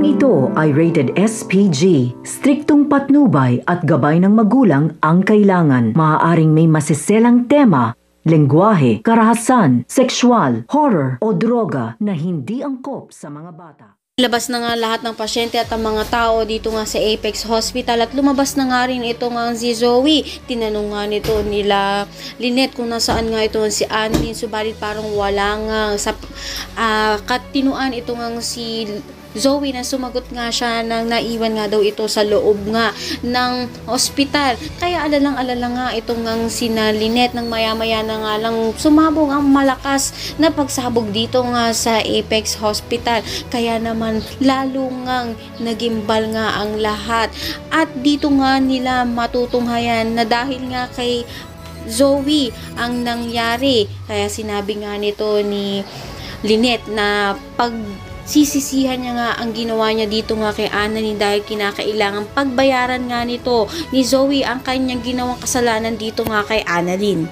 Programang ito ay rated SPG. Striktong patnubay at gabay ng magulang ang kailangan. Maaaring may masiselang tema, lengguwahe, karahasan, sexual, horror o droga na hindi angkop sa mga bata. Labas na nga lahat ng pasyente at ang mga tao dito nga sa Apex Hospital at lumabas na nga rin ito nga si Zoe. Tinanong nga nito nila Lynette kung nasaan nga ito si Annalyn, subalit parang wala nga sa katinuan ito nga si Zoe na sumagot nga siya nang naiwan nga daw ito sa loob nga ng ospital. Kaya alalang-alala nga itong ngang sina Lynette nang maya-maya na nga lang sumabog ang malakas na pagsabog dito nga sa Apex Hospital. Kaya naman lalo ngang nagimbal nga ang lahat. At dito nga nila matutunghayan na dahil nga kay Zoe ang nangyari. Kaya sinabi nga nito ni Lynette na sisisihan niya nga ang ginawa niya dito nga kay Annalyn dahil kinakailangan pagbayaran nga nito ni Zoe ang kanyang ginawang kasalanan dito nga kay Annalyn.